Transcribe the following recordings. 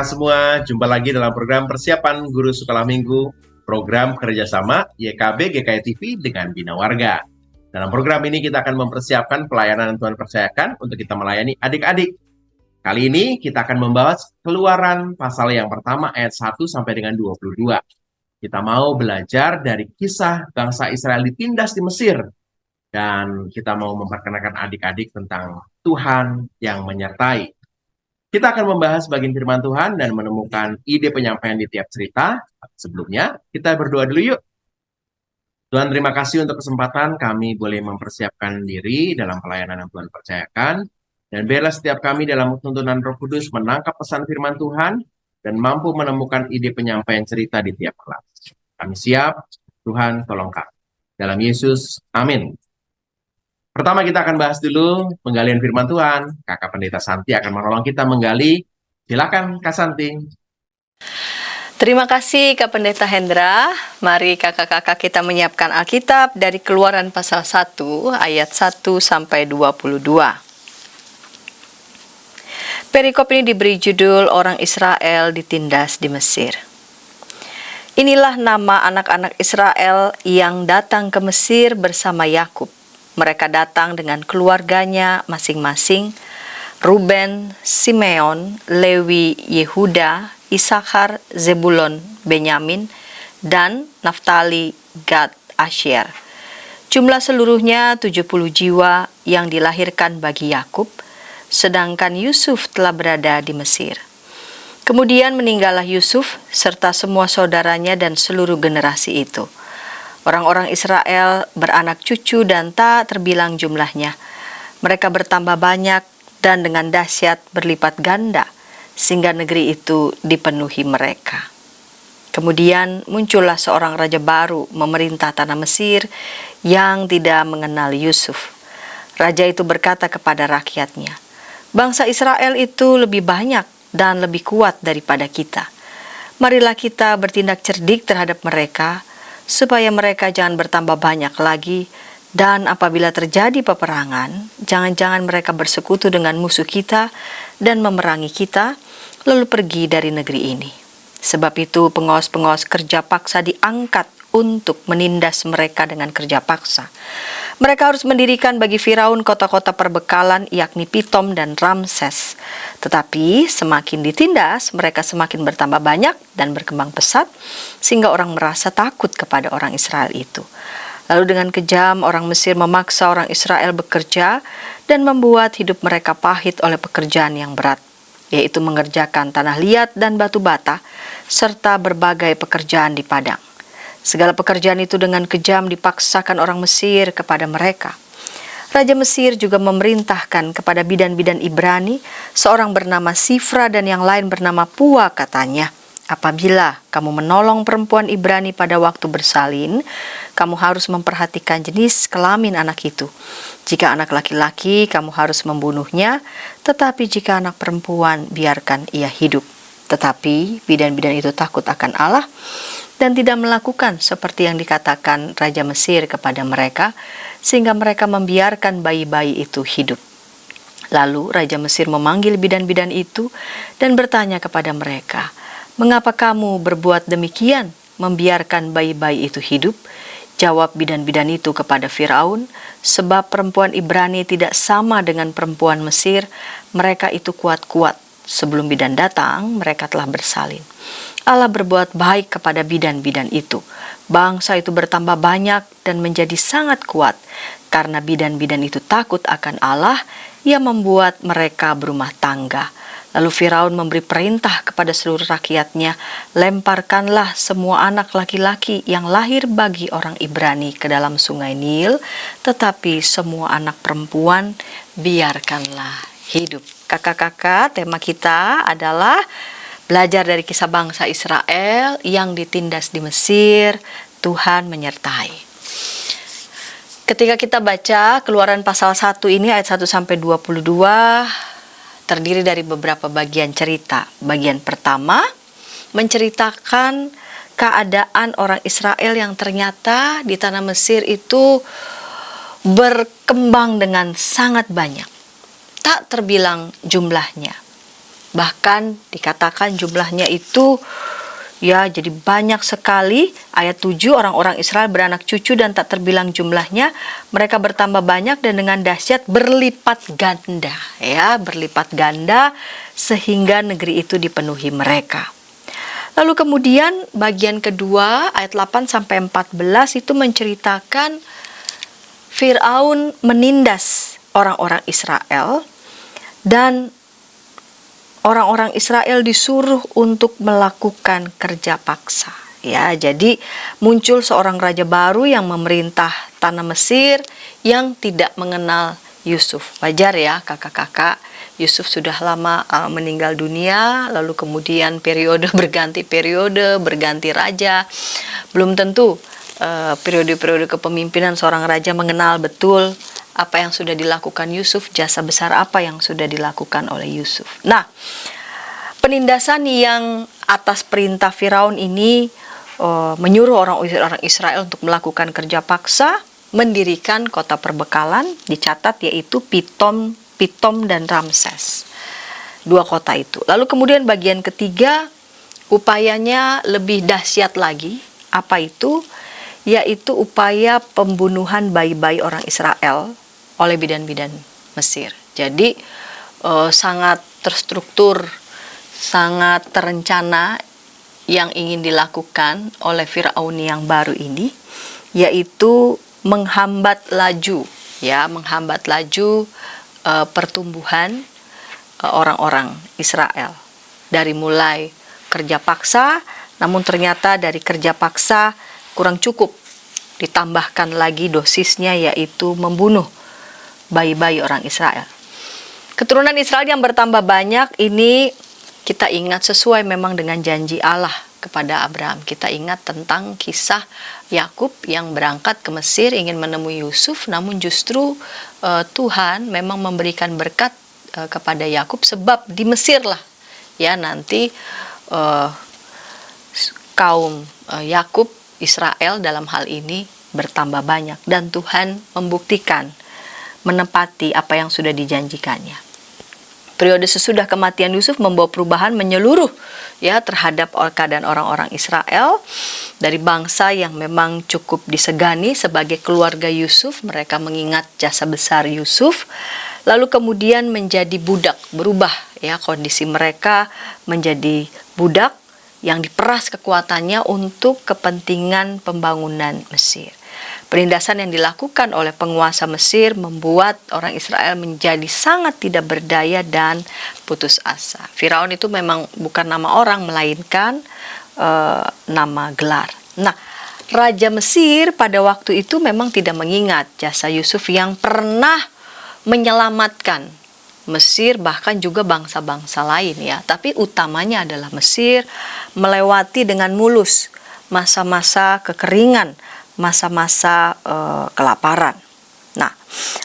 kakak semua, jumpa lagi dalam program persiapan guru sekolah minggu, program kerjasama YKB GKI TV dengan Bina Warga. Dalam program ini kita akan mempersiapkan pelayanan yang Tuhan percayakan untuk kita melayani adik-adik. Kali ini kita akan membahas Keluaran pasal yang pertama ayat 1 sampai dengan 22. Kita mau belajar dari kisah bangsa Israel ditindas di Mesir. Dan kita mau memperkenalkan adik-adik tentang Tuhan yang menyertai. Kita akan membahas bagian firman Tuhan dan menemukan ide penyampaian di tiap cerita. Sebelumnya, kita berdoa dulu yuk. Tuhan, terima kasih untuk kesempatan kami boleh mempersiapkan diri dalam pelayanan yang Tuhan percayakan. Dan biarlah setiap kami dalam tuntunan Roh Kudus menangkap pesan firman Tuhan dan mampu menemukan ide penyampaian cerita di tiap kelas. Kami siap, Tuhan tolong kami. Dalam Yesus, amin. Pertama kita akan bahas dulu penggalian firman Tuhan. Kakak Pendeta Santi akan menolong kita menggali. Silakan Kak Santi. Terima kasih Kak Pendeta Hendra. Mari kakak-kakak kita menyiapkan Alkitab dari Keluaran pasal 1 ayat 1 sampai 22. Perikop ini diberi judul Orang Israel ditindas di Mesir. Inilah nama anak-anak Israel yang datang ke Mesir bersama Yakub. Mereka datang dengan keluarganya masing-masing, Ruben, Simeon, Lewi, Yehuda, Isakar, Zebulon, Benyamin, dan Naftali, Gad, Asyer. Jumlah seluruhnya 70 jiwa yang dilahirkan bagi Yakub, sedangkan Yusuf telah berada di Mesir. Kemudian meninggallah Yusuf serta semua saudaranya dan seluruh generasi itu. Orang-orang Israel beranak cucu dan tak terbilang jumlahnya. Mereka bertambah banyak dan dengan dahsyat berlipat ganda, sehingga negeri itu dipenuhi mereka. Kemudian muncullah seorang raja baru memerintah tanah Mesir yang tidak mengenal Yusuf. Raja itu berkata kepada rakyatnya, "Bangsa Israel itu lebih banyak dan lebih kuat daripada kita. Marilah kita bertindak cerdik terhadap mereka, supaya mereka jangan bertambah banyak lagi, dan apabila terjadi peperangan, jangan-jangan mereka bersekutu dengan musuh kita dan memerangi kita, lalu pergi dari negeri ini. Sebab itu pengawas-pengawas kerja paksa diangkat untuk menindas mereka dengan kerja paksa. Mereka harus mendirikan bagi Firaun kota-kota perbekalan, yakni Pitom dan Ramses. Tetapi semakin ditindas, mereka semakin bertambah banyak dan berkembang pesat, sehingga orang merasa takut kepada orang Israel itu. Lalu dengan kejam orang Mesir memaksa orang Israel bekerja dan membuat hidup mereka pahit oleh pekerjaan yang berat, yaitu mengerjakan tanah liat dan batu bata, serta berbagai pekerjaan di padang. Segala pekerjaan itu dengan kejam dipaksakan orang Mesir kepada mereka. Raja Mesir juga memerintahkan kepada bidan-bidan Ibrani, seorang bernama Sifra dan yang lain bernama Pua, katanya, "Apabila kamu menolong perempuan Ibrani pada waktu bersalin, kamu harus memperhatikan jenis kelamin anak itu. Jika anak laki-laki, kamu harus membunuhnya, tetapi jika anak perempuan, biarkan ia hidup." Tetapi bidan-bidan itu takut akan Allah dan tidak melakukan seperti yang dikatakan Raja Mesir kepada mereka, sehingga mereka membiarkan bayi-bayi itu hidup. Lalu Raja Mesir memanggil bidan-bidan itu dan bertanya kepada mereka, "Mengapa kamu berbuat demikian, membiarkan bayi-bayi itu hidup?" Jawab bidan-bidan itu kepada Firaun, "Sebab perempuan Ibrani tidak sama dengan perempuan Mesir, mereka itu kuat-kuat. Sebelum bidan datang, mereka telah bersalin. Allah berbuat baik kepada bidan-bidan itu. Bangsa itu bertambah banyak dan menjadi sangat kuat. Karena bidan-bidan itu takut akan Allah, Ia membuat mereka berumah tangga." Lalu Firaun memberi perintah kepada seluruh rakyatnya, "Lemparkanlah semua anak laki-laki yang lahir bagi orang Ibrani ke dalam sungai Nil, tetapi semua anak perempuan biarkanlah hidup." Kakak-kakak, tema kita adalah belajar dari kisah bangsa Israel yang ditindas di Mesir, Tuhan menyertai. Ketika kita baca Keluaran pasal 1 ini ayat 1 sampai 22, terdiri dari beberapa bagian cerita. Bagian pertama menceritakan keadaan orang Israel yang ternyata di tanah Mesir itu berkembang dengan sangat banyak, tak terbilang jumlahnya. Bahkan dikatakan jumlahnya itu ya jadi banyak sekali. Ayat 7, orang-orang Israel beranak cucu dan tak terbilang jumlahnya. Mereka bertambah banyak dan dengan dahsyat berlipat ganda. Ya, berlipat ganda sehingga negeri itu dipenuhi mereka. Lalu kemudian bagian kedua ayat 8 sampai 14 itu menceritakan Firaun menindas orang-orang Israel dan orang-orang Israel disuruh untuk melakukan kerja paksa. Ya, jadi muncul seorang raja baru yang memerintah tanah Mesir yang tidak mengenal Yusuf. Wajar ya kakak-kakak, Yusuf sudah lama meninggal dunia, lalu kemudian berganti raja. Belum tentu periode-periode kepemimpinan seorang raja mengenal betul apa yang sudah dilakukan Yusuf, jasa besar apa yang sudah dilakukan oleh Yusuf. Nah, penindasan yang atas perintah Firaun ini menyuruh orang Israel untuk melakukan kerja paksa, mendirikan kota perbekalan, dicatat yaitu Pitom dan Ramses. 2 kota itu. Lalu kemudian bagian ketiga, upayanya lebih dahsyat lagi. Apa itu? Yaitu upaya pembunuhan bayi-bayi orang Israel oleh bidan-bidan Mesir. Jadi sangat terstruktur, sangat terencana yang ingin dilakukan oleh Firaun yang baru ini, yaitu menghambat laju pertumbuhan orang-orang Israel. Dari mulai kerja paksa, namun ternyata dari kerja paksa kurang cukup, ditambahkan lagi dosisnya yaitu membunuh bayi-bayi orang Israel. Keturunan Israel yang bertambah banyak ini kita ingat sesuai memang dengan janji Allah kepada Abraham. Kita ingat tentang kisah Yakub yang berangkat ke Mesir ingin menemui Yusuf, namun justru Tuhan memang memberikan berkat kepada Yakub, sebab di Mesir lah ya nanti kaum Yakub, Israel dalam hal ini bertambah banyak, dan Tuhan membuktikan menepati apa yang sudah dijanjikannya. Periode sesudah kematian Yusuf membawa perubahan menyeluruh ya terhadap keadaan orang-orang Israel. Dari bangsa yang memang cukup disegani sebagai keluarga Yusuf, mereka mengingat jasa besar Yusuf, lalu kemudian menjadi budak, berubah ya kondisi mereka menjadi budak yang diperas kekuatannya untuk kepentingan pembangunan Mesir. Penindasan yang dilakukan oleh penguasa Mesir membuat orang Israel menjadi sangat tidak berdaya dan putus asa. Firaun itu memang bukan nama orang, melainkan nama gelar. Nah, Raja Mesir pada waktu itu memang tidak mengingat jasa Yusuf yang pernah menyelamatkan Mesir, bahkan juga bangsa-bangsa lain ya. Tapi utamanya adalah Mesir melewati dengan mulus masa-masa kekeringan, masa-masa kelaparan. Nah,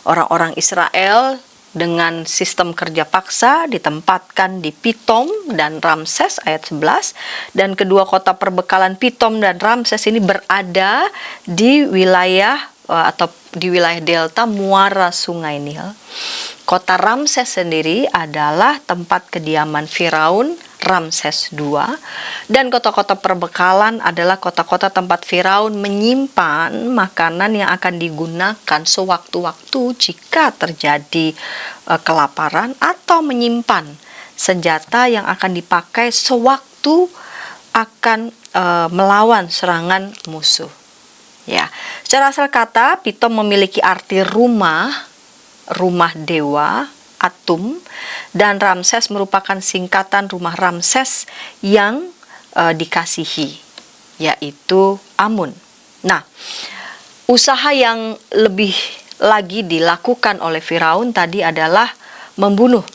orang-orang Israel dengan sistem kerja paksa ditempatkan di Pitom dan Ramses ayat 11, dan kedua kota perbekalan Pitom dan Ramses ini berada di wilayah atau di wilayah delta muara Sungai Nil. Kota Ramses sendiri adalah tempat kediaman Firaun Ramses II, dan kota-kota perbekalan adalah kota-kota tempat Firaun menyimpan makanan yang akan digunakan sewaktu-waktu jika terjadi kelaparan, atau menyimpan senjata yang akan dipakai sewaktu akan melawan serangan musuh. Ya, secara asal kata Pitom memiliki arti rumah dewa, Atum, dan Ramses merupakan singkatan rumah Ramses yang dikasihi, yaitu Amun. Nah, usaha yang lebih lagi dilakukan oleh Firaun tadi adalah membunuh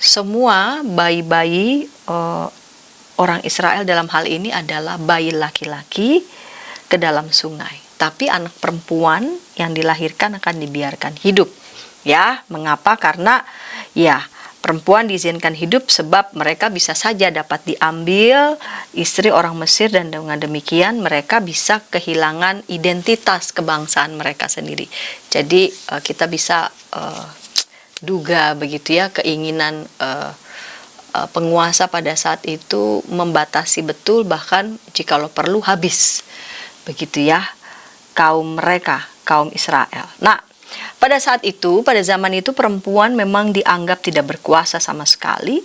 semua bayi-bayi orang Israel, dalam hal ini adalah bayi laki-laki, ke dalam sungai. Tapi anak perempuan yang dilahirkan akan dibiarkan hidup. Ya, mengapa? Karena ya perempuan diizinkan hidup sebab mereka bisa saja dapat diambil istri orang Mesir, dan dengan demikian mereka bisa kehilangan identitas kebangsaan mereka sendiri. Jadi kita bisa duga begitu ya, keinginan penguasa pada saat itu membatasi betul, bahkan jikalau perlu habis. Begitu ya, kaum mereka, kaum Israel. Nah, pada saat itu, pada zaman itu perempuan memang dianggap tidak berkuasa sama sekali.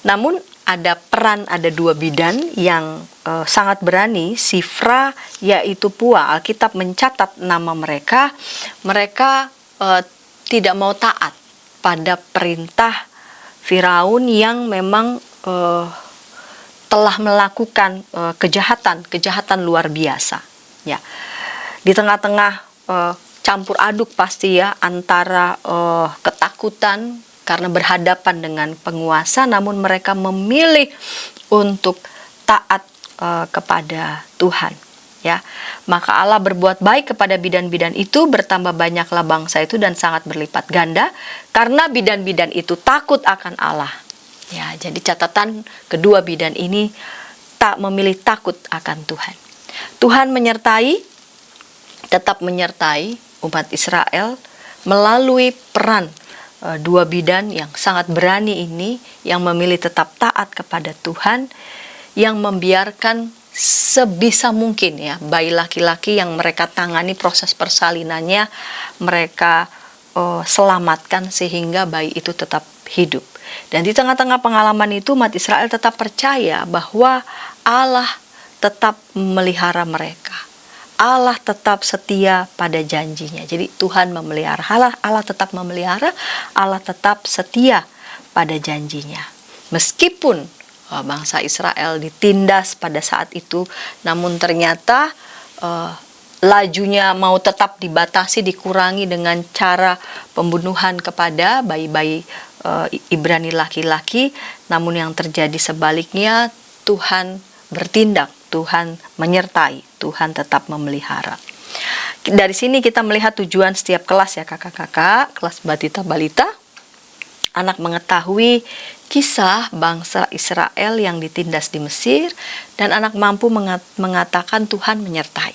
Namun ada dua bidan yang sangat berani, Sifra yaitu Pua. Alkitab mencatat nama mereka. Mereka tidak mau taat pada perintah Firaun yang memang telah melakukan kejahatan luar biasa. Ya, di tengah-tengah campur aduk pasti ya antara ketakutan karena berhadapan dengan penguasa, namun mereka memilih untuk taat kepada Tuhan. Ya, maka Allah berbuat baik kepada bidan-bidan itu, bertambah banyaklah bangsa itu dan sangat berlipat ganda karena bidan-bidan itu takut akan Allah. Ya, jadi catatan kedua bidan ini tak memilih takut akan Tuhan. Tuhan tetap menyertai umat Israel melalui peran dua bidan yang sangat berani ini, yang memilih tetap taat kepada Tuhan, yang membiarkan sebisa mungkin ya bayi laki-laki yang mereka tangani proses persalinannya mereka selamatkan sehingga bayi itu tetap hidup. Dan di tengah-tengah pengalaman itu umat Israel tetap percaya bahwa Allah tetap memelihara mereka. Allah tetap setia pada janjinya. Jadi Tuhan memelihara, Allah tetap memelihara, Allah tetap setia pada janjinya. Meskipun bangsa Israel ditindas pada saat itu, namun ternyata lajunya mau tetap dibatasi, dikurangi dengan cara pembunuhan kepada bayi-bayi Ibrani laki-laki. Namun yang terjadi sebaliknya, Tuhan bertindak, Tuhan menyertai, Tuhan tetap memelihara. Dari sini kita melihat tujuan setiap kelas ya kakak-kakak, kelas batita balita. Anak mengetahui kisah bangsa Israel yang ditindas di Mesir, dan anak mampu mengatakan Tuhan menyertai.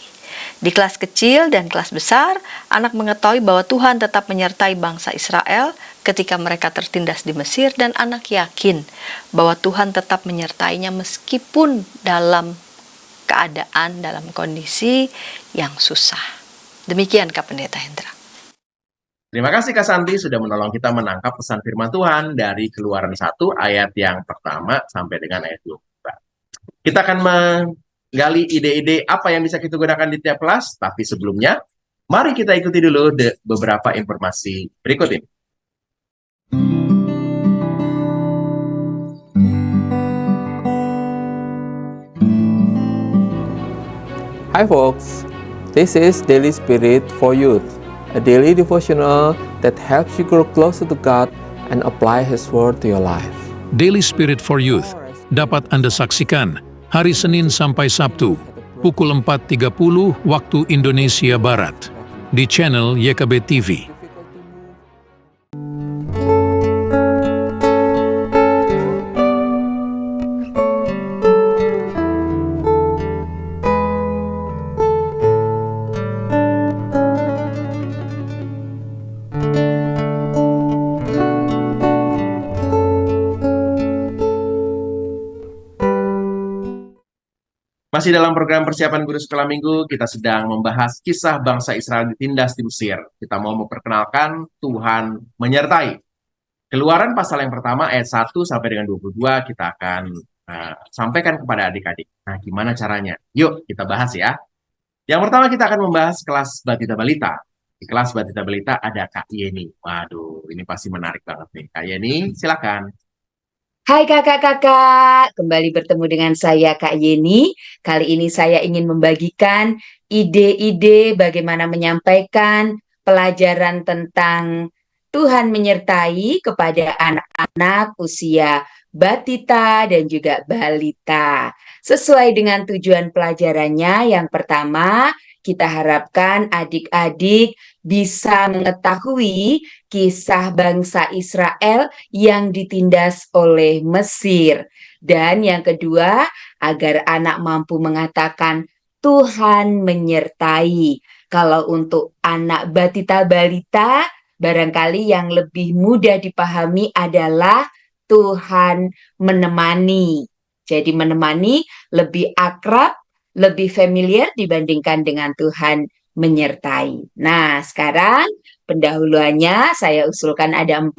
Di kelas kecil dan kelas besar, anak mengetahui bahwa Tuhan tetap menyertai bangsa Israel ketika mereka tertindas di Mesir, dan anak yakin bahwa Tuhan tetap menyertainya meskipun dalam keadaan, dalam kondisi yang susah. Demikian Kak Pendeta Hendra. Terima kasih Kak Santi sudah menolong kita menangkap pesan firman Tuhan dari Keluaran 1 ayat yang pertama sampai dengan ayat 22. Kita akan menggali ide-ide apa yang bisa kita gunakan di tiap kelas, tapi sebelumnya mari kita ikuti dulu beberapa informasi berikut ini. Hi folks, this is Daily Spirit for Youth, a daily devotional that helps you grow closer to God and apply His Word to your life. Daily Spirit for Youth dapat Anda saksikan hari Senin sampai Sabtu, pukul 4.30 waktu Indonesia Barat, di channel YKB TV. Masih dalam program persiapan guru sekolah minggu, kita sedang membahas kisah bangsa Israel ditindas di Mesir. Kita mau memperkenalkan Tuhan menyertai. Keluaran pasal yang pertama ayat 1 sampai dengan 22 kita akan sampaikan kepada adik-adik. Nah, gimana caranya? Yuk kita bahas ya. Yang pertama kita akan membahas kelas Batita Balita. Di kelas Batita Balita ada Kak Yeni. Waduh, ini pasti menarik banget nih. Kak Yeni, silakan. Hai kakak-kakak, kembali bertemu dengan saya Kak Yeni. Kali ini saya ingin membagikan ide-ide bagaimana menyampaikan pelajaran tentang Tuhan menyertai kepada anak-anak usia batita dan juga balita. Sesuai dengan tujuan pelajarannya, yang pertama kita harapkan adik-adik bisa mengetahui kisah bangsa Israel yang ditindas oleh Mesir. Dan yang kedua, agar anak mampu mengatakan Tuhan menyertai. Kalau untuk anak batita balita, barangkali yang lebih mudah dipahami adalah Tuhan menemani. Jadi menemani lebih akrab, lebih familiar dibandingkan dengan Tuhan menyertai. Nah, sekarang pendahuluannya saya usulkan ada 4.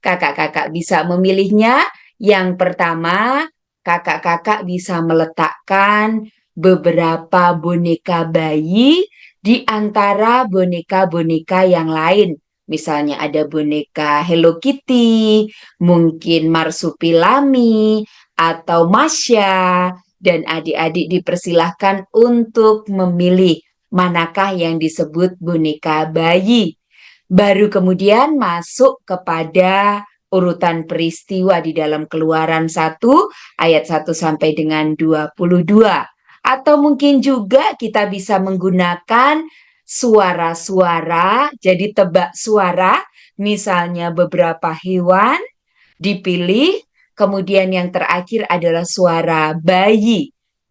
Kakak-kakak bisa memilihnya. Yang pertama, kakak-kakak bisa meletakkan beberapa boneka bayi di antara boneka-boneka yang lain. Misalnya ada boneka Hello Kitty, mungkin Marsupilami, atau Masya, dan adik-adik dipersilahkan untuk memilih manakah yang disebut boneka bayi. Baru kemudian masuk kepada urutan peristiwa di dalam Keluaran 1 ayat 1 sampai dengan 22. Atau mungkin juga kita bisa menggunakan suara-suara, jadi tebak suara, misalnya beberapa hewan dipilih, kemudian yang terakhir adalah suara bayi.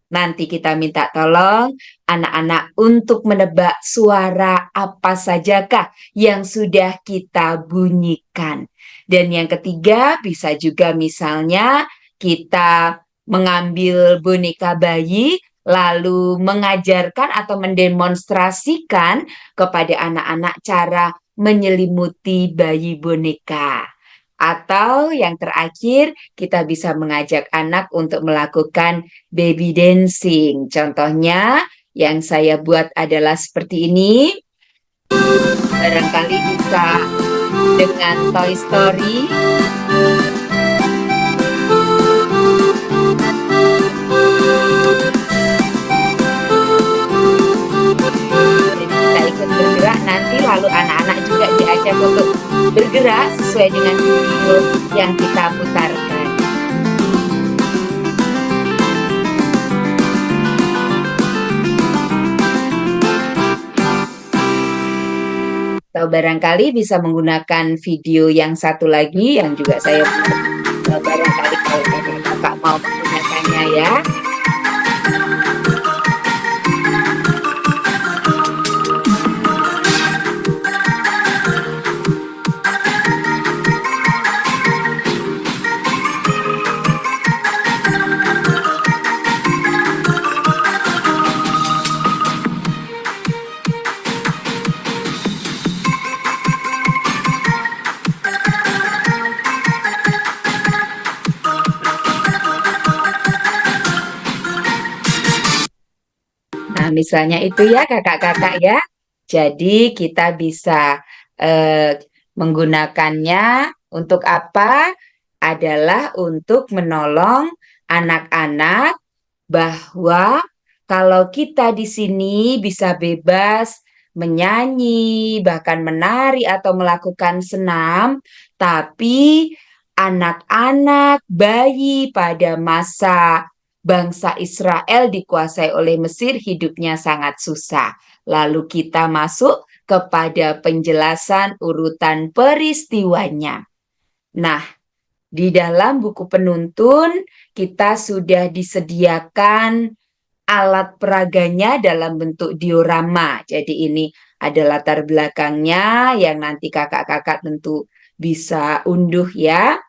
Nanti kita minta tolong anak-anak untuk menebak suara apa sajakah yang sudah kita bunyikan. Dan yang ketiga bisa juga misalnya kita mengambil boneka bayi lalu mengajarkan atau mendemonstrasikan kepada anak-anak cara menyelimuti bayi boneka. Atau yang terakhir, kita bisa mengajak anak untuk melakukan baby dancing. Contohnya, yang saya buat adalah seperti ini. Barangkali bisa dengan Toy Story. Jadi kita ikut bergerak nanti, lalu anak-anak juga diajak untuk bergerak sesuai dengan video yang kita putarkan. Atau barangkali bisa menggunakan video yang satu lagi yang juga saya putar. Barangkali kalau kakak mau menggunakannya ya. Nah, misalnya itu ya kakak-kakak ya. Jadi kita bisa menggunakannya untuk apa? Adalah untuk menolong anak-anak bahwa kalau kita di sini bisa bebas menyanyi, bahkan menari atau melakukan senam, tapi anak-anak bayi pada masa bangsa Israel dikuasai oleh Mesir hidupnya sangat susah. Lalu kita masuk kepada penjelasan urutan peristiwanya. Nah, di dalam buku penuntun kita sudah disediakan alat peraganya dalam bentuk diorama. Jadi ini ada latar belakangnya yang nanti kakak-kakak tentu bisa unduh ya.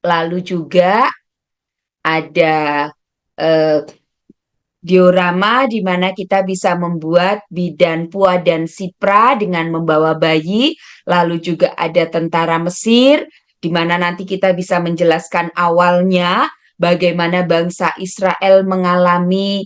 Lalu juga ada diorama di mana kita bisa membuat bidan Pua dan Sipra dengan membawa bayi, lalu juga ada tentara Mesir, di mana nanti kita bisa menjelaskan awalnya bagaimana bangsa Israel mengalami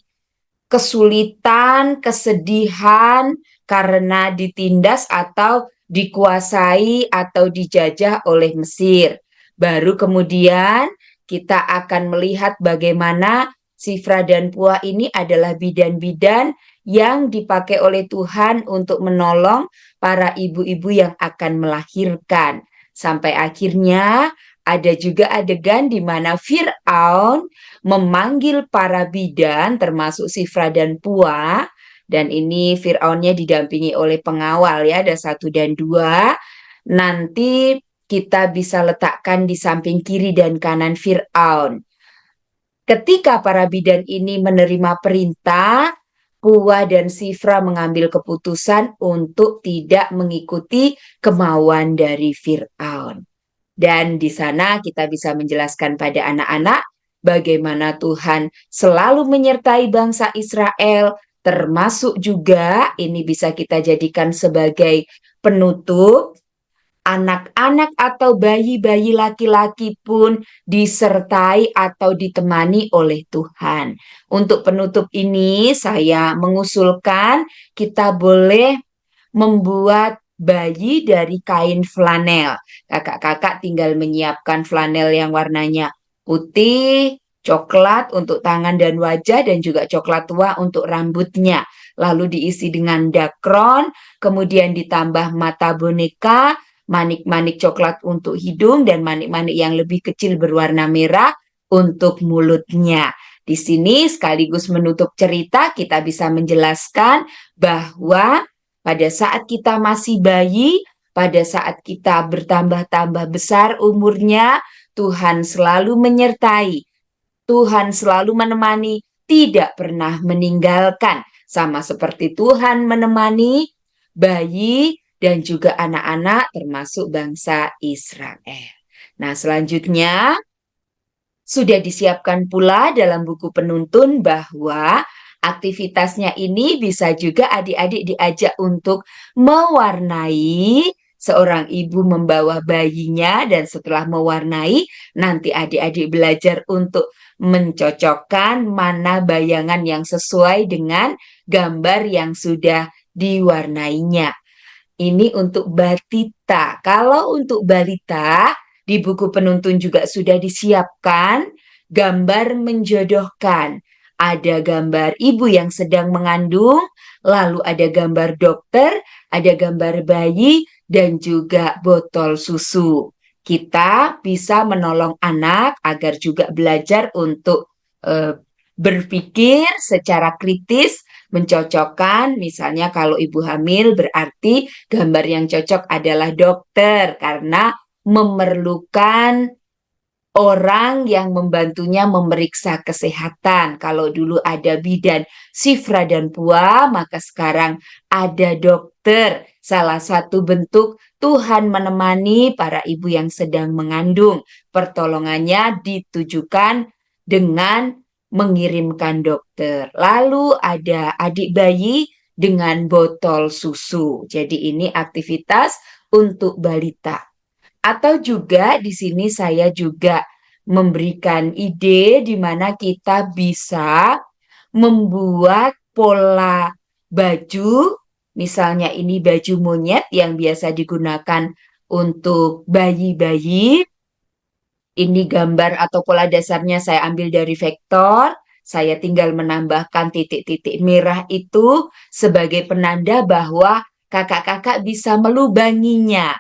kesulitan, kesedihan karena ditindas atau dikuasai atau dijajah oleh Mesir. Baru kemudian kita akan melihat bagaimana Sifra dan Pua ini adalah bidan-bidan yang dipakai oleh Tuhan untuk menolong para ibu-ibu yang akan melahirkan. Sampai akhirnya ada juga adegan di mana Fir'aun memanggil para bidan termasuk Sifra dan Pua. Dan ini Fir'aunnya didampingi oleh pengawal ya, ada 1 dan 2. Nanti kita bisa letakkan di samping kiri dan kanan Fir'aun. Ketika para bidan ini menerima perintah, Pua dan Sifra mengambil keputusan untuk tidak mengikuti kemauan dari Fir'aun. Dan di sana kita bisa menjelaskan pada anak-anak bagaimana Tuhan selalu menyertai bangsa Israel, termasuk juga ini bisa kita jadikan sebagai penutup, anak-anak atau bayi-bayi laki-laki pun disertai atau ditemani oleh Tuhan. Untuk penutup ini saya mengusulkan kita boleh membuat bayi dari kain flanel. Kakak-kakak tinggal menyiapkan flanel yang warnanya putih, coklat untuk tangan dan wajah, dan juga coklat tua untuk rambutnya. Lalu diisi dengan dakron, kemudian ditambah mata boneka, manik-manik coklat untuk hidung, dan manik-manik yang lebih kecil berwarna merah untuk mulutnya. Di sini sekaligus menutup cerita, kita bisa menjelaskan bahwa pada saat kita masih bayi, pada saat kita bertambah-tambah besar umurnya, Tuhan selalu menyertai, Tuhan selalu menemani, tidak pernah meninggalkan. Sama seperti Tuhan menemani bayi dan juga anak-anak termasuk bangsa Israel. Nah, selanjutnya sudah disiapkan pula dalam buku penuntun bahwa aktivitasnya ini bisa juga adik-adik diajak untuk mewarnai, seorang ibu membawa bayinya, dan setelah mewarnai, nanti adik-adik belajar untuk mencocokkan mana bayangan yang sesuai dengan gambar yang sudah diwarnainya. Ini untuk batita. Kalau untuk balita, di buku penuntun juga sudah disiapkan gambar menjodohkan. Ada gambar ibu yang sedang mengandung, lalu ada gambar dokter, ada gambar bayi, dan juga botol susu. Kita bisa menolong anak agar juga belajar untuk berpikir secara kritis, mencocokkan. Misalnya kalau ibu hamil berarti gambar yang cocok adalah dokter karena memerlukan orang yang membantunya memeriksa kesehatan. Kalau dulu ada bidan, Sifra dan Pua, maka sekarang ada dokter. Salah satu bentuk Tuhan menemani para ibu yang sedang mengandung. Pertolongannya ditujukan dengan mengirimkan dokter. Lalu ada adik bayi dengan botol susu. Jadi ini aktivitas untuk balita. Atau juga di sini saya juga memberikan ide di mana kita bisa membuat pola baju, misalnya ini baju monyet yang biasa digunakan untuk bayi-bayi. Ini gambar atau pola dasarnya saya ambil dari vektor. Saya tinggal menambahkan titik-titik merah itu sebagai penanda bahwa kakak-kakak bisa melubanginya.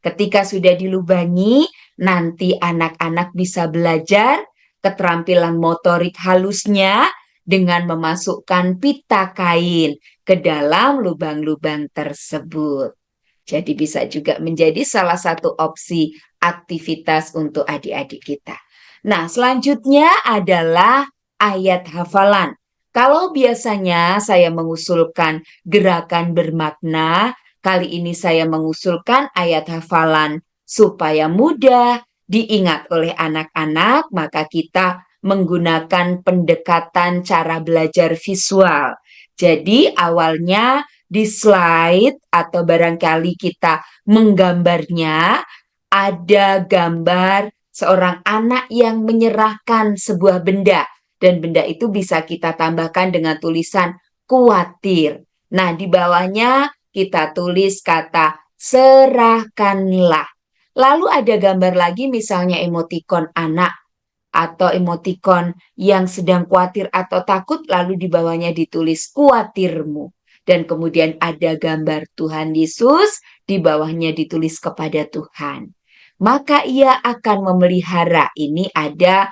Ketika sudah dilubangi, nanti anak-anak bisa belajar keterampilan motorik halusnya dengan memasukkan pita kain ke dalam lubang-lubang tersebut. Jadi bisa juga menjadi salah satu opsi aktivitas untuk adik-adik kita. Nah, selanjutnya adalah ayat hafalan. Kalau biasanya saya mengusulkan gerakan bermakna, kali ini saya mengusulkan ayat hafalan supaya mudah diingat oleh anak-anak, maka kita menggunakan pendekatan cara belajar visual. Jadi awalnya di slide atau barangkali kita menggambarnya, ada gambar seorang anak yang menyerahkan sebuah benda, dan benda itu bisa kita tambahkan dengan tulisan khawatir. Nah, di bawahnya kita tulis kata serahkanlah. Lalu ada gambar lagi misalnya emotikon anak atau emotikon yang sedang khawatir atau takut, lalu di bawahnya ditulis khawatirmu. Dan kemudian ada gambar Tuhan Yesus, di bawahnya ditulis kepada Tuhan. Maka ia akan memelihara. Ini ada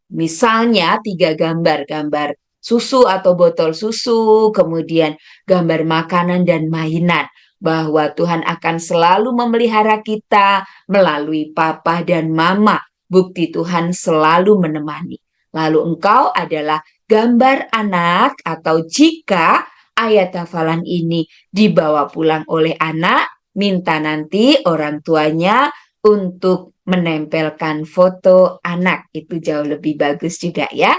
misalnya 3 gambar. Gambar susu atau botol susu, kemudian gambar makanan dan mainan. Bahwa Tuhan akan selalu memelihara kita melalui papa dan mama. Bukti Tuhan selalu menemani. Lalu engkau adalah gambar anak, atau jika ayat hafalan ini dibawa pulang oleh anak, minta nanti orang tuanya untuk menempelkan foto anak. Itu jauh lebih bagus juga ya.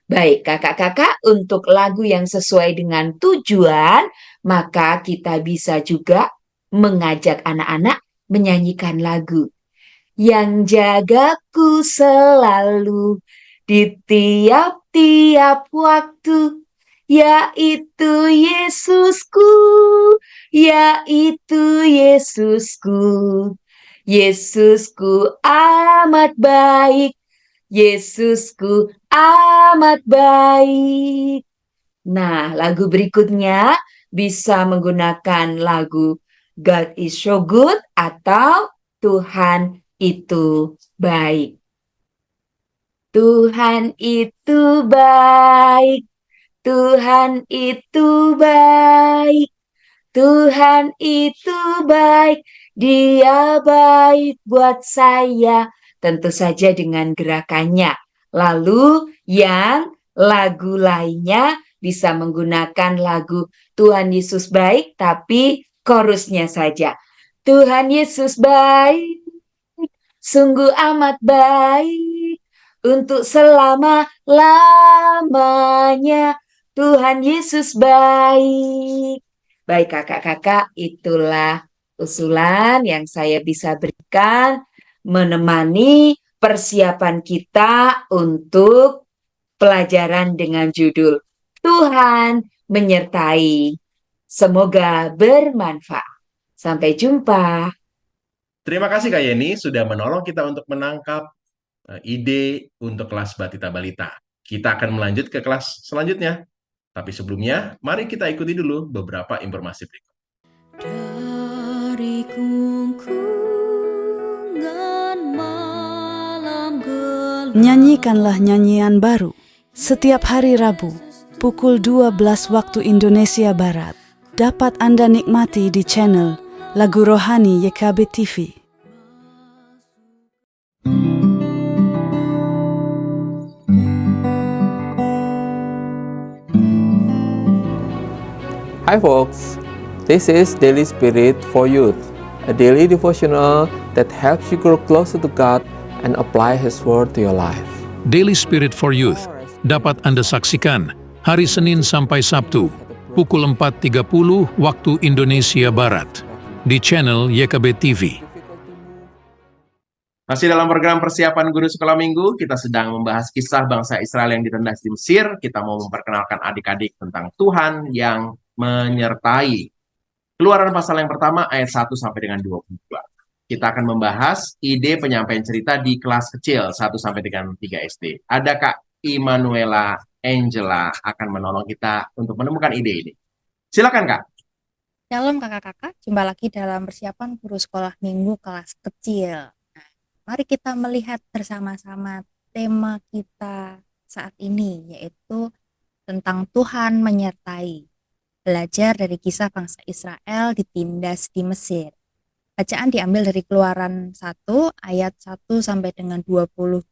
Baik, kakak-kakak, untuk lagu yang sesuai dengan tujuan, maka kita bisa juga mengajak anak-anak menyanyikan lagu. Yang jagaku selalu di tiap-tiap waktu, yaitu Yesusku, yaitu Yesusku. Yesusku amat baik, Yesusku amat baik. Nah, lagu berikutnya bisa menggunakan lagu God is so good atau Tuhan itu baik. Tuhan itu baik, Tuhan itu baik, Tuhan itu baik, Dia baik buat saya. Tentu saja dengan gerakannya. Lalu yang lagu lainnya bisa menggunakan lagu Tuhan Yesus baik, tapi chorusnya saja. Tuhan Yesus baik, sungguh amat baik, untuk selama-lamanya. Tuhan Yesus baik. Baik kakak-kakak, itulah usulan yang saya bisa berikan menemani persiapan kita untuk pelajaran dengan judul Tuhan menyertai. Semoga bermanfaat. Sampai jumpa. Terima kasih Kak Yeni sudah menolong kita untuk menangkap ide untuk kelas Batita Balita. Kita akan melanjut ke kelas selanjutnya. Tapi sebelumnya, mari kita ikuti dulu beberapa informasi berikut. Dari kungkungan malam gelap, nyanyikanlah nyanyian baru setiap hari Rabu pukul 12 waktu Indonesia Barat. Dapat Anda nikmati di channel Lagu Rohani YKB TV. Hi folks, this is Daily Spirit for Youth, a daily devotional that helps you grow closer to God and apply His Word to your life. Daily Spirit for Youth dapat Anda saksikan hari Senin sampai Sabtu pukul 4.30 waktu Indonesia Barat di channel YKB TV. Masih dalam program persiapan guru sekolah minggu, kita sedang membahas kisah bangsa Israel yang ditindas di Mesir. Kita mau memperkenalkan adik-adik tentang Tuhan yang menyertai. Keluaran pasal yang pertama ayat 1 sampai dengan 22. Kita akan membahas ide penyampaian cerita di kelas kecil 1 sampai dengan 3 SD. Ada Kak Immanuela Angela akan menolong kita untuk menemukan ide ini. Silakan Kak. Shalom kakak-kakak, jumpa lagi dalam persiapan guru sekolah minggu kelas kecil. Nah, mari kita melihat bersama-sama tema kita saat ini, yaitu tentang Tuhan menyertai. Belajar dari kisah bangsa Israel ditindas di Mesir. Bacaan diambil dari Keluaran 1 ayat 1 sampai dengan 22.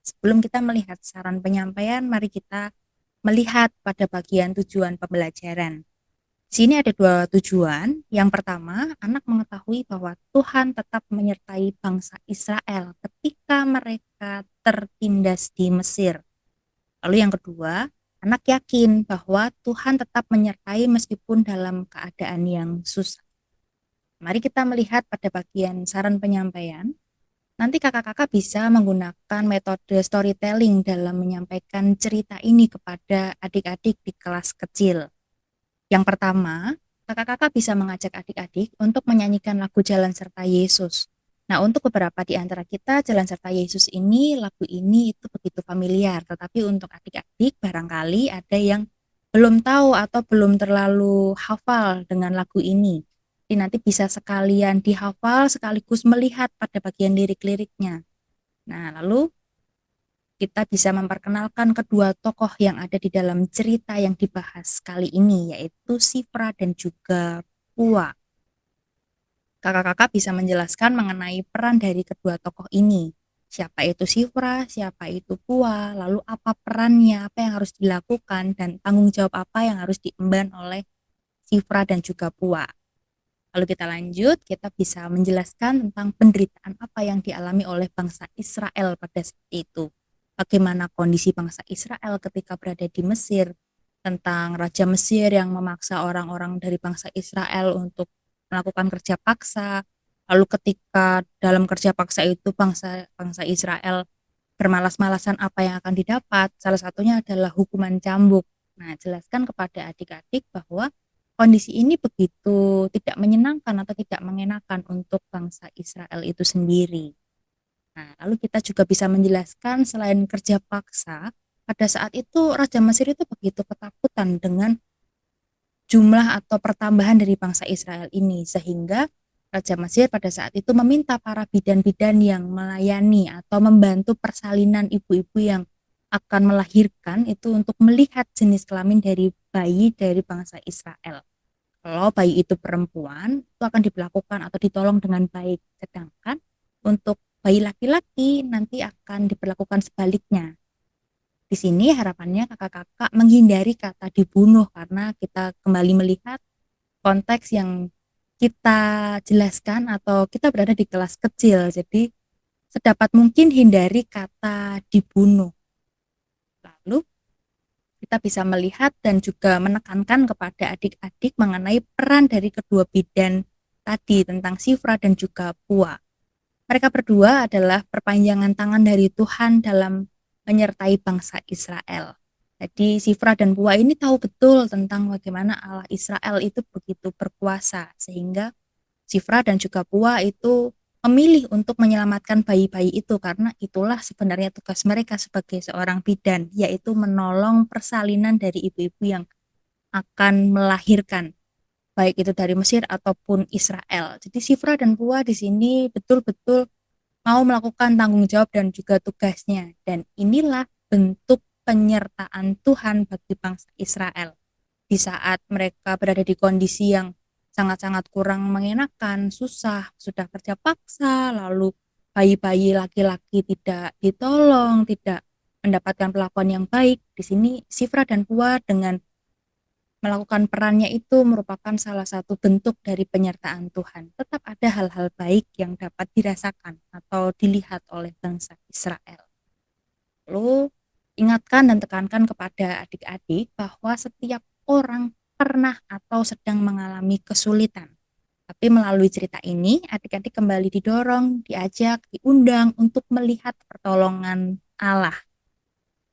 Sebelum kita melihat saran penyampaian, mari kita melihat pada bagian tujuan pembelajaran. Di sini ada 2 tujuan. Yang pertama, anak mengetahui bahwa Tuhan tetap menyertai bangsa Israel ketika mereka tertindas di Mesir. Lalu yang kedua, anak yakin bahwa Tuhan tetap menyertai meskipun dalam keadaan yang susah. Mari kita melihat pada bagian saran penyampaian. Nanti kakak-kakak bisa menggunakan metode storytelling dalam menyampaikan cerita ini kepada adik-adik di kelas kecil. Yang pertama, kakak-kakak bisa mengajak adik-adik untuk menyanyikan lagu Jalan Serta Yesus. Nah, untuk beberapa di antara kita, Jalan Serta Yesus ini, lagu ini itu begitu familiar. Tetapi untuk adik-adik, barangkali ada yang belum tahu atau belum terlalu hafal dengan lagu ini. Jadi nanti bisa sekalian dihafal sekaligus melihat pada bagian lirik-liriknya. Nah, lalu kita bisa memperkenalkan kedua tokoh yang ada di dalam cerita yang dibahas kali ini, yaitu Sifra dan juga Pua. Kakak-kakak bisa menjelaskan mengenai peran dari kedua tokoh ini. Siapa itu Sifra, siapa itu Pua, lalu apa perannya, apa yang harus dilakukan, dan tanggung jawab apa yang harus diemban oleh Sifra dan juga Pua. Lalu kita lanjut, kita bisa menjelaskan tentang penderitaan apa yang dialami oleh bangsa Israel pada saat itu. Bagaimana kondisi bangsa Israel ketika berada di Mesir, tentang Raja Mesir yang memaksa orang-orang dari bangsa Israel untuk melakukan kerja paksa. Lalu ketika dalam kerja paksa itu bangsa Israel bermalas-malasan, apa yang akan didapat? Salah satunya adalah hukuman cambuk. Nah, jelaskan kepada adik-adik bahwa kondisi ini begitu tidak menyenangkan atau tidak mengenakan untuk bangsa Israel itu sendiri. Nah, lalu kita juga bisa menjelaskan selain kerja paksa, pada saat itu Raja Mesir itu begitu ketakutan dengan jumlah atau pertambahan dari bangsa Israel ini, sehingga Raja Mesir pada saat itu meminta para bidan-bidan yang melayani atau membantu persalinan ibu-ibu yang akan melahirkan itu untuk melihat jenis kelamin dari bayi dari bangsa Israel. Kalau bayi itu perempuan, itu akan diperlakukan atau ditolong dengan baik. Sedangkan untuk bayi laki-laki nanti akan diperlakukan sebaliknya. Di sini harapannya kakak-kakak menghindari kata dibunuh, karena kita kembali melihat konteks yang kita jelaskan atau kita berada di kelas kecil. Jadi sedapat mungkin hindari kata dibunuh. Lalu kita bisa melihat dan juga menekankan kepada adik-adik mengenai peran dari kedua bidan tadi tentang Shifra dan juga Pua. Mereka berdua adalah perpanjangan tangan dari Tuhan dalam menyertai bangsa Israel. Jadi Shifra dan Pua ini tahu betul tentang bagaimana Allah Israel itu begitu berkuasa, sehingga Shifra dan juga Pua itu memilih untuk menyelamatkan bayi-bayi itu, karena itulah sebenarnya tugas mereka sebagai seorang bidan, yaitu menolong persalinan dari ibu-ibu yang akan melahirkan, baik itu dari Mesir ataupun Israel. Jadi Shifra dan Pua di sini betul-betul mau melakukan tanggung jawab dan juga tugasnya, dan inilah bentuk penyertaan Tuhan bagi bangsa Israel di saat mereka berada di kondisi yang sangat-sangat kurang mengenakan, susah, sudah kerja paksa, lalu bayi-bayi laki-laki tidak ditolong, tidak mendapatkan perlakuan yang baik. Di sini Shifra dan Pua dengan melakukan perannya itu merupakan salah satu bentuk dari penyertaan Tuhan. Tetap ada hal-hal baik yang dapat dirasakan atau dilihat oleh bangsa Israel. Lalu ingatkan dan tekankan kepada adik-adik bahwa setiap orang pernah atau sedang mengalami kesulitan. Tapi melalui cerita ini, adik-adik kembali didorong, diajak, diundang untuk melihat pertolongan Allah.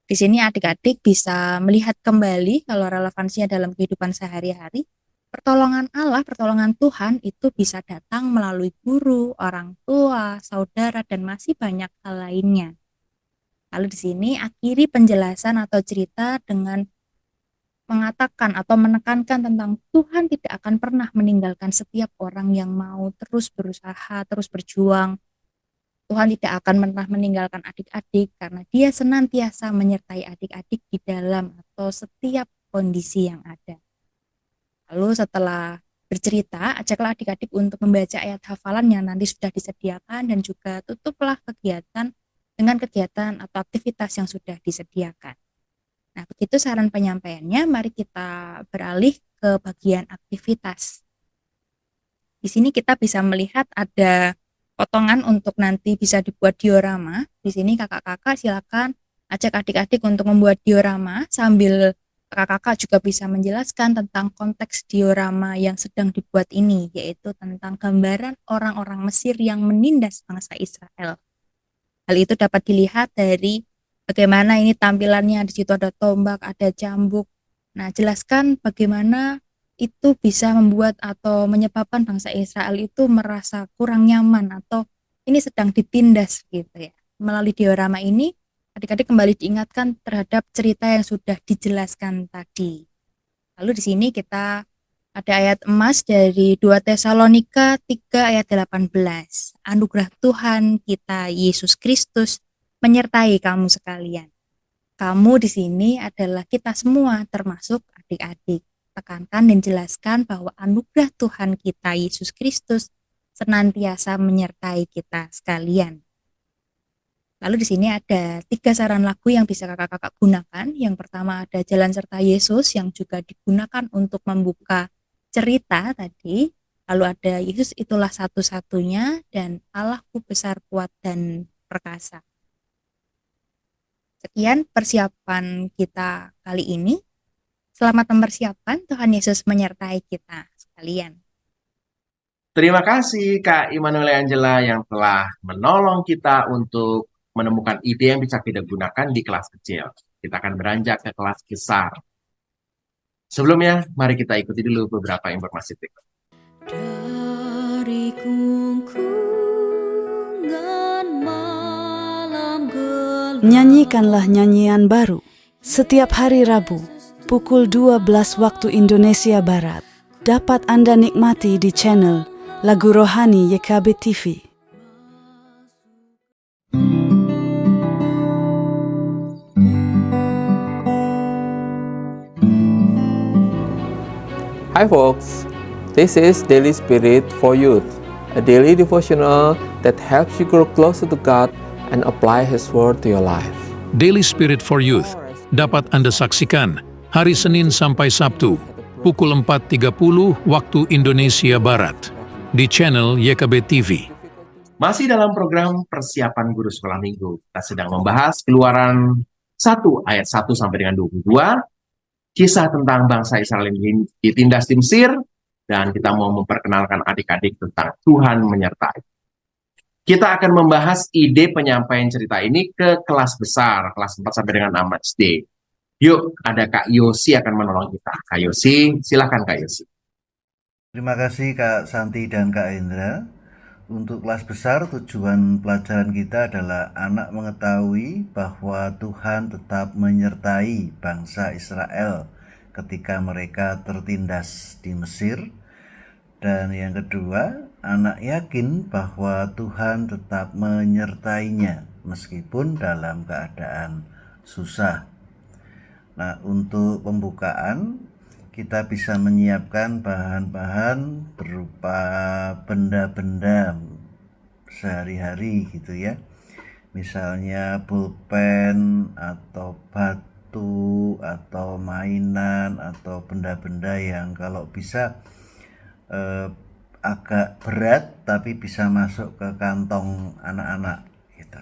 Di sini adik-adik bisa melihat kembali kalau relevansinya dalam kehidupan sehari-hari, pertolongan Allah, pertolongan Tuhan itu bisa datang melalui guru, orang tua, saudara, dan masih banyak hal lainnya. Lalu di sini akhiri penjelasan atau cerita dengan mengatakan atau menekankan tentang Tuhan tidak akan pernah meninggalkan setiap orang yang mau terus berusaha, terus berjuang. Tuhan tidak akan pernah meninggalkan adik-adik karena Dia senantiasa menyertai adik-adik di dalam atau setiap kondisi yang ada. Lalu setelah bercerita, ajaklah adik-adik untuk membaca ayat hafalan yang nanti sudah disediakan, dan juga tutuplah kegiatan dengan kegiatan atau aktivitas yang sudah disediakan. Nah, begitu saran penyampaiannya, mari kita beralih ke bagian aktivitas. Di sini kita bisa melihat ada potongan untuk nanti bisa dibuat diorama. Di sini kakak-kakak silakan ajak adik-adik untuk membuat diorama, sambil kakak-kakak juga bisa menjelaskan tentang konteks diorama yang sedang dibuat ini, yaitu tentang gambaran orang-orang Mesir yang menindas bangsa Israel. Hal itu dapat dilihat dari bagaimana ini tampilannya. Di situ ada tombak, ada cambuk. Nah, jelaskan bagaimana itu bisa membuat atau menyebabkan bangsa Israel itu merasa kurang nyaman atau ini sedang ditindas gitu ya. Melalui diorama ini, adik-adik kembali diingatkan terhadap cerita yang sudah dijelaskan tadi. Lalu di sini kita ada ayat emas dari 2 Tesalonika 3 ayat 18. Anugerah Tuhan kita Yesus Kristus menyertai kamu sekalian. Kamu di sini adalah kita semua, termasuk adik-adik. Tekankan dan jelaskan bahwa anugerah Tuhan kita Yesus Kristus senantiasa menyertai kita sekalian. Lalu di sini ada 3 saran lagu yang bisa kakak-kakak gunakan. Yang pertama ada Jalan Serta Yesus yang juga digunakan untuk membuka cerita tadi. Lalu ada Yesus itulah satu-satunya dan Allahku besar, kuat dan perkasa. Sekian persiapan kita kali ini. Selamat mempersiapkan, Tuhan Yesus menyertai kita sekalian. Terima kasih Kak Immanuel Angela yang telah menolong kita untuk menemukan ide yang bisa kita gunakan di kelas kecil. Kita akan beranjak ke kelas besar. Sebelumnya, mari kita ikuti dulu beberapa informasi berikut. Dari kungkungan malam gelap, Nyanyikanlah nyanyian baru setiap hari Rabu pukul 12 waktu Indonesia Barat. Dapat Anda nikmati di channel Lagu Rohani YKB TV. Hi folks, this is Daily Spirit for Youth, a daily devotional that helps you grow closer to God and apply His Word to your life. Daily Spirit for Youth dapat Anda saksikan hari Senin sampai Sabtu pukul 4.30 waktu Indonesia Barat di channel YKB TV. Masih dalam program persiapan guru sekolah minggu, kita sedang membahas Keluaran 1 ayat 1 sampai dengan 22, kisah tentang bangsa Israel yang ditindas di Mesir, dan kita mau memperkenalkan adik-adik tentang Tuhan menyertai. Kita akan membahas ide penyampaian cerita ini ke kelas besar, kelas 4 sampai dengan 6 SD. Yuk, ada Kak Yosi akan menolong kita. Kak Yosi, silakan Kak Yosi. Terima kasih Kak Santi dan Kak Indra. Untuk kelas besar, tujuan pelajaran kita adalah anak mengetahui bahwa Tuhan tetap menyertai bangsa Israel ketika mereka tertindas di Mesir. Dan yang kedua, anak yakin bahwa Tuhan tetap menyertainya meskipun dalam keadaan susah. Nah, untuk pembukaan, kita bisa menyiapkan bahan-bahan berupa benda-benda sehari-hari gitu ya. Misalnya pulpen atau batu atau mainan atau benda-benda yang kalau bisa agak berat tapi bisa masuk ke kantong anak-anak gitu.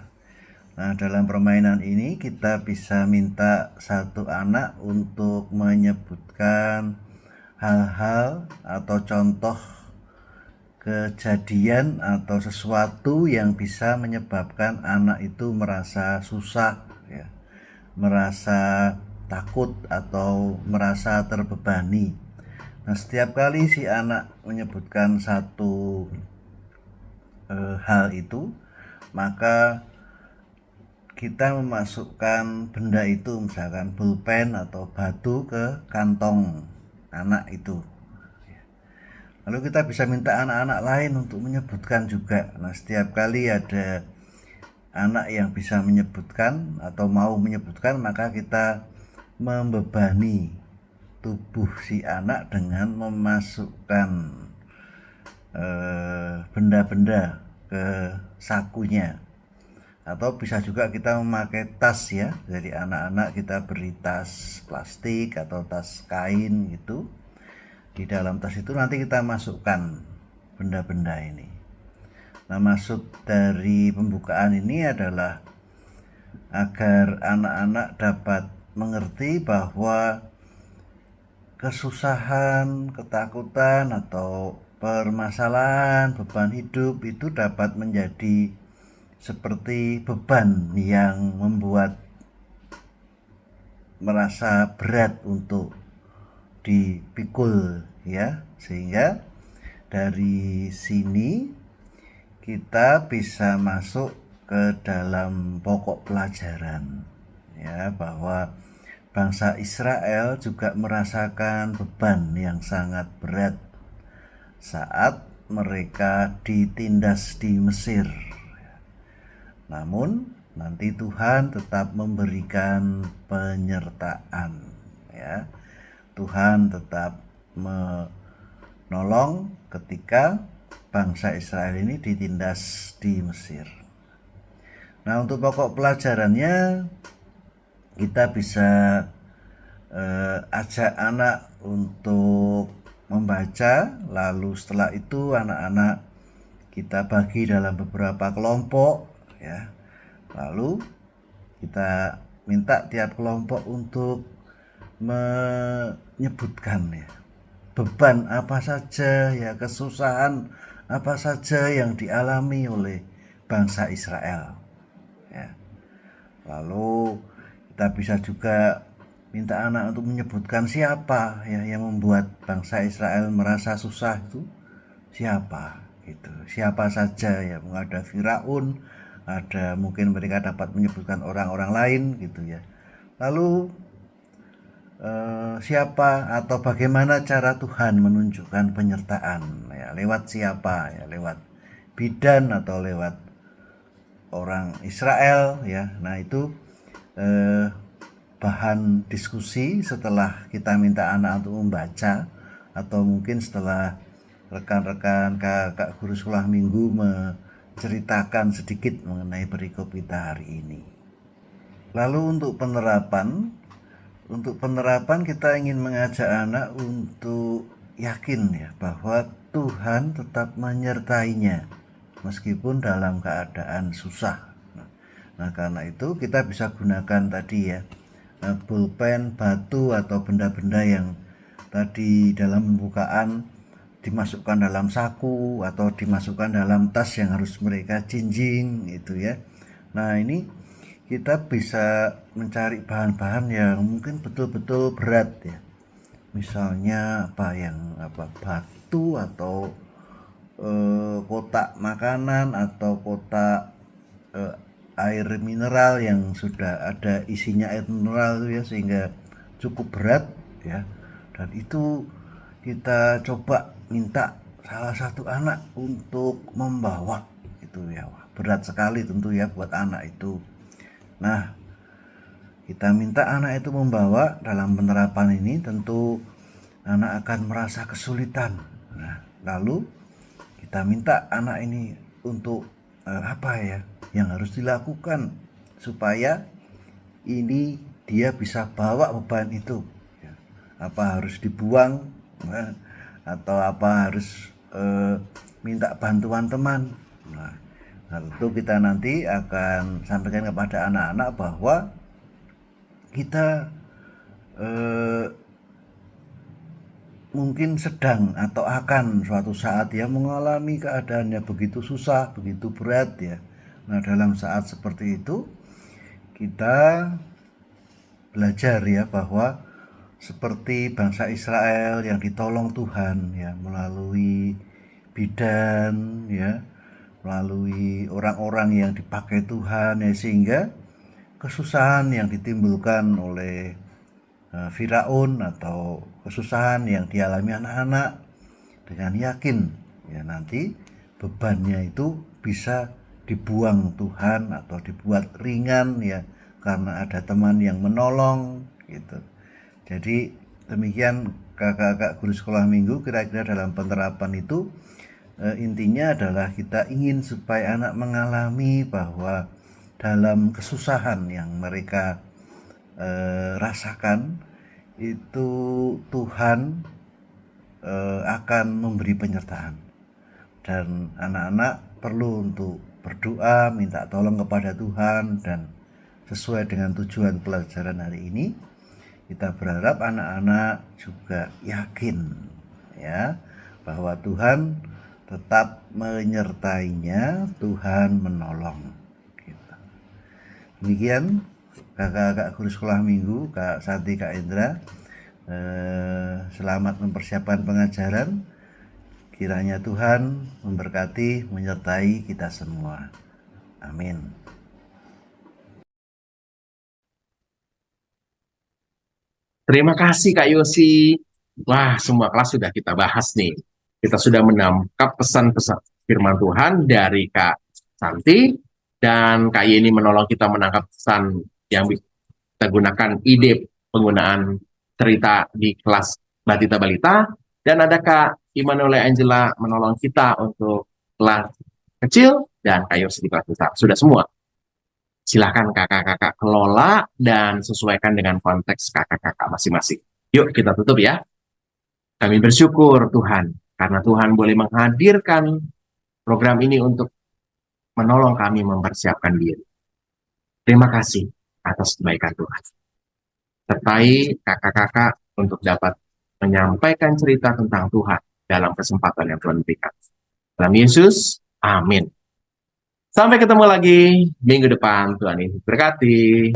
Nah, dalam permainan ini kita bisa minta satu anak untuk menyebutkan hal-hal atau contoh kejadian atau sesuatu yang bisa menyebabkan anak itu merasa susah, ya, merasa takut atau merasa terbebani. Nah, setiap kali si anak menyebutkan satu hal itu, maka kita memasukkan benda itu, misalkan pulpen atau batu, ke kantong anak itu. Lalu kita bisa minta anak-anak lain untuk menyebutkan juga. Nah, setiap kali ada anak yang bisa menyebutkan atau mau menyebutkan, maka kita membebani tubuh si anak dengan memasukkan benda-benda ke sakunya. Atau bisa juga kita memakai tas ya. Jadi anak-anak kita beri tas plastik atau tas kain gitu. Di dalam tas itu nanti kita masukkan benda-benda ini. Nah, maksud dari pembukaan ini adalah agar anak-anak dapat mengerti bahwa kesusahan, ketakutan atau permasalahan, beban hidup itu dapat menjadi seperti beban yang membuat merasa berat untuk dipikul ya, sehingga dari sini kita bisa masuk ke dalam pokok pelajaran ya, bahwa bangsa Israel juga merasakan beban yang sangat berat saat mereka ditindas di Mesir. Namun nanti Tuhan tetap memberikan penyertaan ya. Tuhan tetap menolong ketika bangsa Israel ini ditindas di Mesir. Nah, untuk pokok pelajarannya kita bisa ajak anak untuk membaca, lalu setelah itu anak-anak kita bagi dalam beberapa kelompok ya. Lalu kita minta tiap kelompok untuk menyebutkan ya beban apa saja ya, kesusahan apa saja yang dialami oleh bangsa Israel ya. Lalu kita bisa juga minta anak untuk menyebutkan siapa ya yang membuat bangsa Israel merasa susah itu, siapa gitu, siapa saja ya. Ada Firaun, ada mungkin mereka dapat menyebutkan orang-orang lain gitu ya. Lalu siapa atau bagaimana cara Tuhan menunjukkan penyertaan ya, lewat siapa ya, lewat bidan atau lewat orang Israel ya. Nah itu bahan diskusi setelah kita minta anak untuk membaca, atau mungkin setelah rekan-rekan kakak guru sekolah minggu menceritakan sedikit mengenai perikop kita hari ini. Lalu untuk penerapan kita ingin mengajak anak untuk yakin ya bahwa Tuhan tetap menyertainya meskipun dalam keadaan susah. Nah karena itu kita bisa gunakan tadi ya pulpen, batu atau benda-benda yang tadi dalam pembukaan dimasukkan dalam saku atau dimasukkan dalam tas yang harus mereka jinjing itu ya. Nah ini kita bisa mencari bahan-bahan yang mungkin betul-betul berat ya. Misalnya batu atau kotak makanan atau kotak air mineral yang sudah ada isinya air mineral ya, sehingga cukup berat ya. Dan itu kita coba minta salah satu anak untuk membawa itu ya. Berat sekali tentu ya buat anak itu. Nah, kita minta anak itu membawa. Dalam penerapan ini tentu anak akan merasa kesulitan. Nah, lalu kita minta anak ini untuk apa ya yang harus dilakukan supaya ini dia bisa bawa beban itu. Apa harus dibuang atau apa harus minta bantuan teman. Nah, tentu kita nanti akan sampaikan kepada anak-anak bahwa kita mungkin sedang atau akan suatu saat ya mengalami keadaan yang begitu susah, begitu berat ya. Nah dalam saat seperti itu kita belajar ya bahwa seperti bangsa Israel yang ditolong Tuhan ya melalui bidan ya, melalui orang-orang yang dipakai Tuhan ya, sehingga kesusahan yang ditimbulkan oleh Firaun atau kesusahan yang dialami anak-anak dengan yakin ya nanti bebannya itu bisa dibuang Tuhan atau dibuat ringan ya karena ada teman yang menolong gitu. Jadi demikian kakak-kakak guru sekolah minggu, kira-kira dalam penerapan itu intinya adalah kita ingin supaya anak mengalami bahwa dalam kesusahan yang mereka rasakan itu Tuhan akan memberi penyertaan, dan anak-anak perlu untuk berdoa minta tolong kepada Tuhan. Dan sesuai dengan tujuan pelajaran hari ini, kita berharap anak-anak juga yakin ya bahwa Tuhan tetap menyertainya, Tuhan menolong gitu. Demikian kakak-kakak guru sekolah minggu, Kak Santi, Kak Indra, selamat mempersiapkan pengajaran. Kiranya Tuhan memberkati, menyertai kita semua. Amin. Terima kasih Kak Yosi. Wah, semua kelas sudah kita bahas nih. Kita sudah menangkap pesan-pesan firman Tuhan dari Kak Santi, dan Kak Yeni menolong kita menangkap pesan yang kita gunakan ide penggunaan cerita di kelas Batita Balita, dan ada Kak Immanuel Angela menolong kita untuk kelas kecil, dan Kak Yosi di kelas besar. Sudah semua. Silakan kakak-kakak kelola dan sesuaikan dengan konteks kakak-kakak masing-masing. Yuk kita tutup ya. Kami bersyukur Tuhan, karena Tuhan boleh menghadirkan program ini untuk menolong kami mempersiapkan diri. Terima kasih atas kebaikan Tuhan. Sertai kakak-kakak untuk dapat menyampaikan cerita tentang Tuhan dalam kesempatan yang Tuhan berikan. Dalam Yesus, amin. Sampai ketemu lagi minggu depan. Tuhan Yesus berkati.